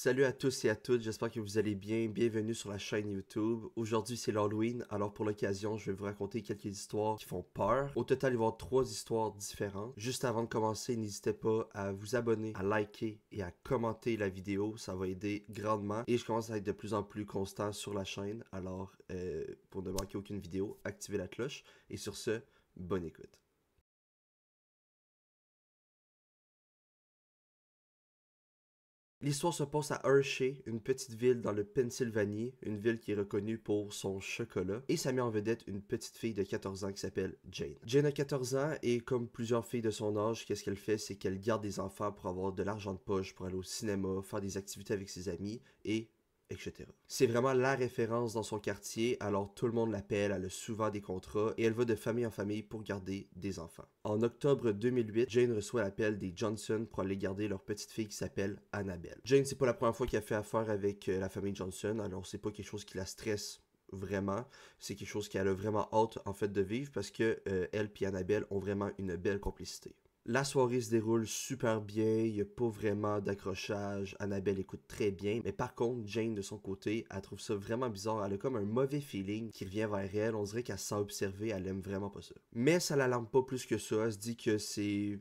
Salut à tous et à toutes, j'espère que vous allez bien. Bienvenue sur la chaîne YouTube. Aujourd'hui c'est l'Halloween, alors pour l'occasion je vais vous raconter quelques histoires qui font peur. Au total il va y avoir 3 histoires différentes. Juste avant de commencer, n'hésitez pas à vous abonner, à liker et à commenter la vidéo, ça va aider grandement. Et je commence à être de plus en plus constant sur la chaîne, alors pour ne manquer aucune vidéo, activez la cloche. Et sur ce, bonne écoute. L'histoire se passe à Hershey, une petite ville dans le Pennsylvanie, une ville qui est reconnue pour son chocolat, et ça met en vedette une petite fille de 14 ans qui s'appelle Jane. Jane a 14 ans et comme plusieurs filles de son âge, qu'est-ce qu'elle fait? C'est qu'elle garde des enfants pour avoir de l'argent de poche, pour aller au cinéma, faire des activités avec ses amis et etc. C'est vraiment la référence dans son quartier, alors tout le monde l'appelle, elle a souvent des contrats et elle va de famille en famille pour garder des enfants. En octobre 2008, Jane reçoit l'appel des Johnson pour aller garder leur petite fille qui s'appelle Annabelle. Jane, c'est pas la première fois qu'elle fait affaire avec la famille Johnson, alors c'est pas quelque chose qui la stresse vraiment, c'est quelque chose qu'elle a vraiment hâte en fait de vivre parce que elle et Annabelle ont vraiment une belle complicité. La soirée se déroule super bien, il n'y a pas vraiment d'accrochage, Annabelle écoute très bien, mais par contre, Jane de son côté, elle trouve ça vraiment bizarre, elle a comme un mauvais feeling qui revient vers elle, on dirait qu'elle se sent observée, elle aime vraiment pas ça. Mais ça l'alarme pas plus que ça, elle se dit que c'est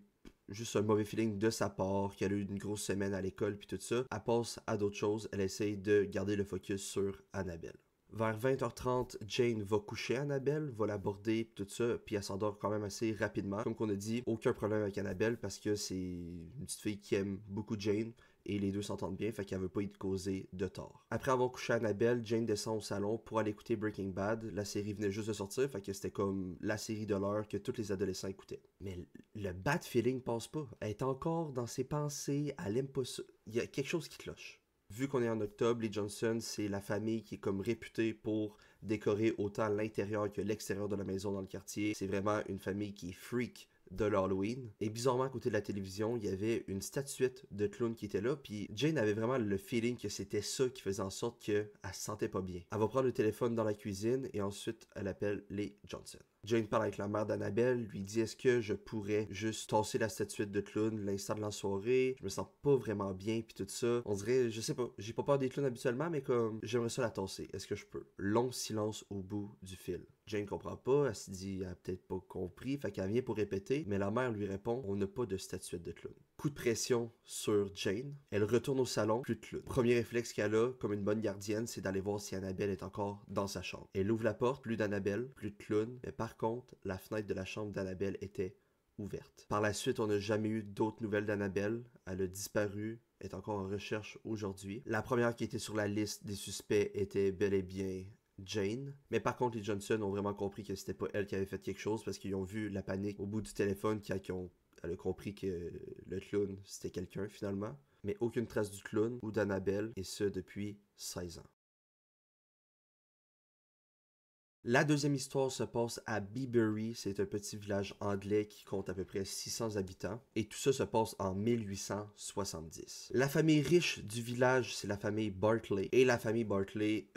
juste un mauvais feeling de sa part, qu'elle a eu une grosse semaine à l'école puis tout ça, elle passe à d'autres choses, elle essaye de garder le focus sur Annabelle. Vers 20h30, Jane va coucher Annabelle, va l'aborder, tout ça, puis elle s'endort quand même assez rapidement. Comme qu'on a dit, aucun problème avec Annabelle parce que c'est une petite fille qui aime beaucoup Jane et les deux s'entendent bien, fait qu'elle veut pas y causer de tort. Après avoir couché Annabelle, Jane descend au salon pour aller écouter Breaking Bad. La série venait juste de sortir, fait que c'était comme la série de l'heure que tous les adolescents écoutaient. Mais le bad feeling passe pas. Elle est encore dans ses pensées, elle aime pas ça. Il y a quelque chose qui cloche. Vu qu'on est en octobre, les Johnson, c'est la famille qui est comme réputée pour décorer autant l'intérieur que l'extérieur de la maison dans le quartier. C'est vraiment une famille qui est freak de l'Halloween. Et bizarrement, à côté de la télévision, il y avait une statuette de clown qui était là, puis Jane avait vraiment le feeling que c'était ça qui faisait en sorte qu'elle se sentait pas bien. Elle va prendre le téléphone dans la cuisine et ensuite elle appelle les Johnson. Jane parle avec la mère d'Annabelle, lui dit est-ce que je pourrais juste tasser la statuette de clown l'instant de la soirée, je me sens pas vraiment bien puis tout ça. On dirait, je sais pas, j'ai pas peur des clowns habituellement mais comme j'aimerais ça la tasser, est-ce que je peux? Long silence au bout du fil. Jane comprend pas, elle se dit elle a peut-être pas compris, fait qu'elle vient pour répéter, mais la mère lui répond on n'a pas de statuette de clown. Coup de pression sur Jane, elle retourne au salon, plus de clown. Premier réflexe qu'elle a, comme une bonne gardienne, c'est d'aller voir si Annabelle est encore dans sa chambre. Elle ouvre la porte, plus d'Annabelle, plus de clown, mais par contre, la fenêtre de la chambre d'Annabelle était ouverte. Par la suite, on n'a jamais eu d'autres nouvelles d'Annabelle. Elle a disparu, est encore en recherche aujourd'hui. La première qui était sur la liste des suspects était bel et bien Jane. Mais par contre, les Johnson ont vraiment compris que c'était pas elle qui avait fait quelque chose parce qu'ils ont vu la panique au bout du téléphone elle a compris que le clown c'était quelqu'un finalement. Mais aucune trace du clown ou d'Annabelle, et ce depuis 16 ans. La deuxième histoire se passe à Beebury, c'est un petit village anglais qui compte à peu près 600 habitants, et tout ça se passe en 1870. La famille riche du village, c'est la famille Bartley, et la famille Bartley,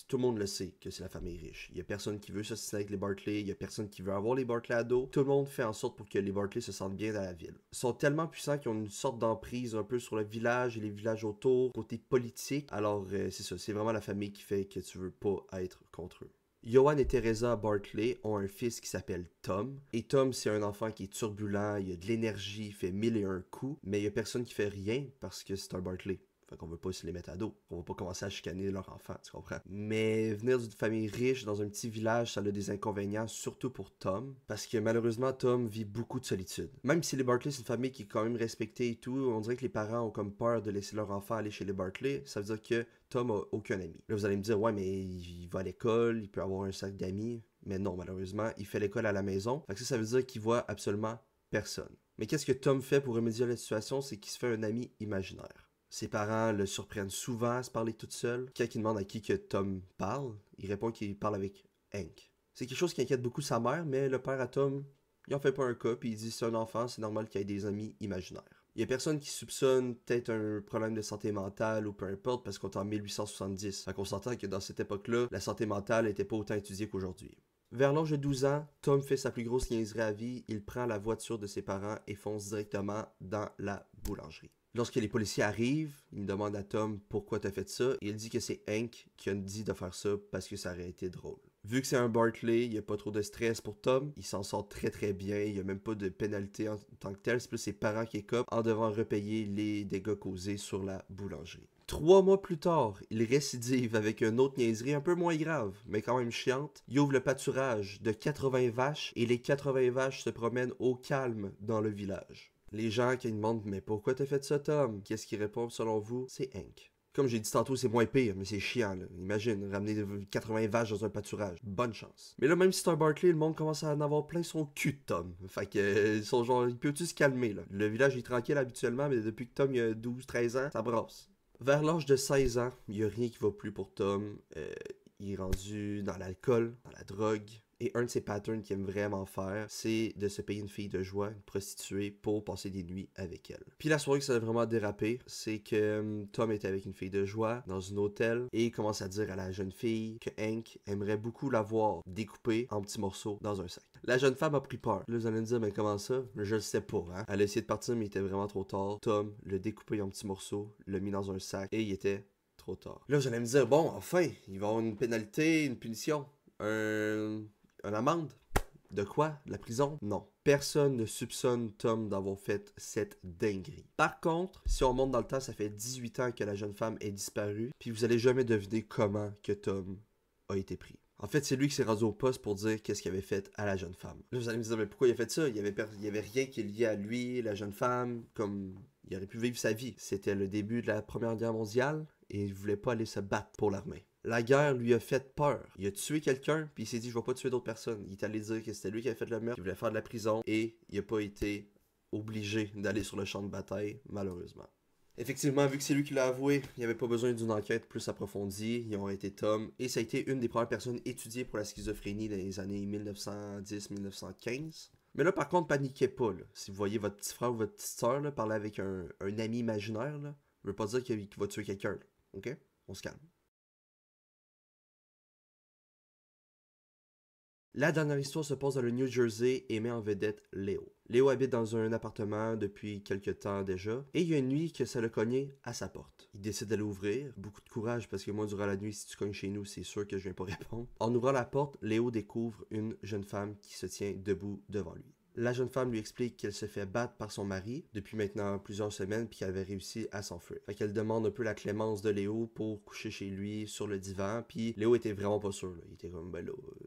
tout le monde le sait que c'est la famille riche. Il y a personne qui veut s'associer avec les Bartley, il y a personne qui veut avoir les Bartley ados, tout le monde fait en sorte pour que les Bartley se sentent bien dans la ville. Ils sont tellement puissants qu'ils ont une sorte d'emprise un peu sur le village et les villages autour, côté politique, alors c'est ça, c'est vraiment la famille qui fait que tu veux pas être contre eux. Johan et Teresa Bartley ont un fils qui s'appelle Tom. Et Tom, c'est un enfant qui est turbulent, il a de l'énergie, il fait 1001 coups, mais il y a personne qui fait rien parce que c'est un Bartley. Fait qu'on veut pas se les mettre à dos. On va pas commencer à chicaner leur enfant, tu comprends? Mais venir d'une famille riche dans un petit village, ça a des inconvénients, surtout pour Tom. Parce que malheureusement, Tom vit beaucoup de solitude. Même si les Bartley, c'est une famille qui est quand même respectée et tout, on dirait que les parents ont comme peur de laisser leur enfant aller chez les Bartley. Ça veut dire que Tom a aucun ami. Là, vous allez me dire, ouais, mais il va à l'école, il peut avoir un cercle d'amis. Mais non, malheureusement, il fait l'école à la maison. Fait que ça veut dire qu'il voit absolument personne. Mais qu'est-ce que Tom fait pour remédier à la situation? C'est qu'il se fait un ami imaginaire. Ses parents le surprennent souvent à se parler toute seule. Quand il demande à qui que Tom parle, il répond qu'il parle avec Hank. C'est quelque chose qui inquiète beaucoup sa mère, mais le père à Tom, il en fait pas un cas, puis il dit c'est un enfant, c'est normal qu'il ait des amis imaginaires. Il y a personne qui soupçonne peut-être un problème de santé mentale ou peu importe parce qu'on est en 1870. Fait qu'on s'entend que dans cette époque-là, la santé mentale n'était pas autant étudiée qu'aujourd'hui. Vers l'âge de 12 ans, Tom fait sa plus grosse niaiserie à vie, il prend la voiture de ses parents et fonce directement dans la boulangerie. Lorsque les policiers arrivent, ils demandent à Tom pourquoi t'as fait ça, et il dit que c'est Hank qui a dit de faire ça parce que ça aurait été drôle. Vu que c'est un Barkley, il n'y a pas trop de stress pour Tom, il s'en sort très très bien, il n'y a même pas de pénalité en tant que tel, c'est plus ses parents qui écopent en devant repayer les dégâts causés sur la boulangerie. 3 mois plus tard, il récidive avec une autre niaiserie un peu moins grave, mais quand même chiante. Il ouvre le pâturage de 80 vaches et les 80 vaches se promènent au calme dans le village. Les gens qui demandent « Mais pourquoi t'as fait ça, Tom? » Qu'est-ce qui répond selon vous? C'est Hank. Comme j'ai dit tantôt, c'est moins pire, mais c'est chiant, là. Imagine, ramener 80 vaches dans un pâturage. Bonne chance. Mais là, même si c'est un Barkley, le monde commence à en avoir plein son cul de Tom. Fait que, ils sont genre, il peut-tu se calmer, là? Le village est tranquille habituellement, mais depuis que Tom il a 12-13 ans, ça brasse. Vers l'âge de 16 ans, il n'y a rien qui va plus pour Tom. Il est rendu dans l'alcool, dans la drogue. Et un de ses patterns qu'il aime vraiment faire, c'est de se payer une fille de joie, une prostituée, pour passer des nuits avec elle. Puis la soirée que ça a vraiment dérapé, c'est que Tom était avec une fille de joie dans un hôtel et il commence à dire à la jeune fille que Hank aimerait beaucoup la voir découpée en petits morceaux dans un sac. La jeune femme a pris peur. Là, vous allez me dire, mais comment ça? Je le sais pas, hein? Elle a essayé de partir, mais il était vraiment trop tard. Tom l'a découpé en petits morceaux, l'a mis dans un sac et il était trop tard. Là, vous allez me dire, bon, enfin, il va avoir une pénalité, une punition, une amende? De quoi? De la prison? Non. Personne ne soupçonne Tom d'avoir fait cette dinguerie. Par contre, si on monte dans le temps, ça fait 18 ans que la jeune femme est disparue, puis vous allez jamais deviner comment que Tom a été pris. En fait, c'est lui qui s'est rendu au poste pour dire qu'est-ce qu'il avait fait à la jeune femme. Là, vous allez me dire, mais pourquoi il a fait ça? Il y avait rien qui est lié à lui, la jeune femme, comme il aurait pu vivre sa vie. C'était le début de la Première Guerre mondiale, et il voulait pas aller se battre pour l'armée. La guerre lui a fait peur. Il a tué quelqu'un, puis il s'est dit, je vais pas tuer d'autres personnes. Il est allé dire que c'était lui qui avait fait le meurtre, qu'il voulait faire de la prison, et il a pas été obligé d'aller sur le champ de bataille, malheureusement. Effectivement, vu que c'est lui qui l'a avoué, il n'y avait pas besoin d'une enquête plus approfondie. Ils ont arrêté Tom, et ça a été une des premières personnes étudiées pour la schizophrénie dans les années 1910-1915. Mais là, par contre, paniquez pas, là. Si vous voyez votre petit frère ou votre petite soeur là, parler avec un ami imaginaire, là, ça veut pas dire qu'il va tuer quelqu'un, ok? On se calme. La dernière histoire se passe dans le New Jersey et met en vedette Léo. Léo habite dans un appartement depuis quelques temps déjà, et il y a une nuit que ça le cognait à sa porte. Il décide d'aller ouvrir, beaucoup de courage parce que moi durant la nuit si tu cognes chez nous c'est sûr que je viens pas répondre. En ouvrant la porte, Léo découvre une jeune femme qui se tient debout devant lui. La jeune femme lui explique qu'elle se fait battre par son mari depuis maintenant plusieurs semaines puis qu'elle avait réussi à s'enfuir. Fait qu'elle demande un peu la clémence de Léo pour coucher chez lui sur le divan, puis Léo était vraiment pas sûr, là. Il était comme ben là ouais.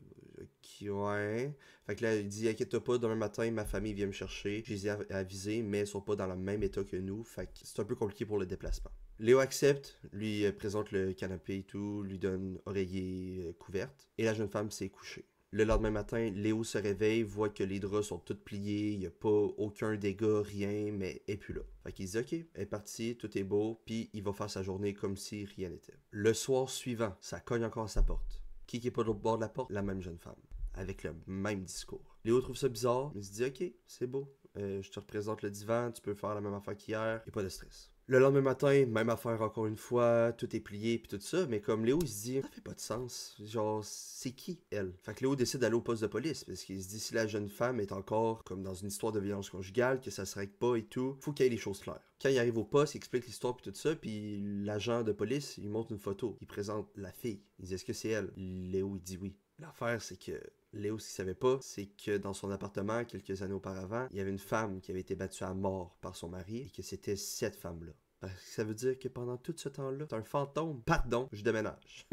Fait que là, il dit inquiète-toi pas, demain matin, ma famille vient me chercher. Je les ai avisés, mais ils sont pas dans le même état que nous. Fait que c'est un peu compliqué pour le déplacement. Léo accepte, lui présente le canapé et tout, lui donne oreiller couverte, et la jeune femme s'est couchée. Le lendemain matin, Léo se réveille, voit que les draps sont tous pliés, il n'y a pas aucun dégât, rien, mais elle est plus là. Fait qu'il se dit ok, elle est partie, tout est beau, puis il va faire sa journée comme si rien n'était. Le soir suivant, ça cogne encore à sa porte. Qui est pas de l'autre bord de la porte? La même jeune femme. Avec le même discours. Léo trouve ça bizarre, mais il se dit ok, c'est beau, je te représente le divan, tu peux faire la même affaire qu'hier, et pas de stress. Le lendemain matin, même affaire encore une fois, tout est plié puis tout ça, mais comme Léo il se dit, ça fait pas de sens, genre c'est qui elle? Fait que Léo décide d'aller au poste de police, parce qu'il se dit si la jeune femme est encore comme dans une histoire de violence conjugale, que ça se règle pas et tout, faut qu'il y ait les choses claires. Quand il arrive au poste, il explique l'histoire puis tout ça, puis l'agent de police, il montre une photo, il présente la fille, il dit est-ce que c'est elle? Léo il dit oui. L'affaire c'est que Léo, ce qu'il savait pas, c'est que dans son appartement, quelques années auparavant, il y avait une femme qui avait été battue à mort par son mari et que c'était cette femme-là. Parce que ça veut dire que pendant tout ce temps-là, c'est un fantôme. Pardon, je déménage.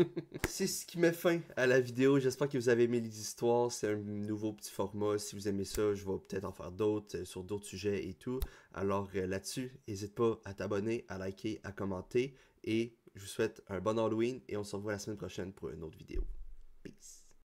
C'est ce qui met fin à la vidéo. J'espère que vous avez aimé les histoires. C'est un nouveau petit format. Si vous aimez ça, je vais peut-être en faire d'autres sur d'autres sujets et tout. Alors là-dessus, n'hésite pas à t'abonner, à liker, à commenter. Et je vous souhaite un bon Halloween et on se revoit la semaine prochaine pour une autre vidéo.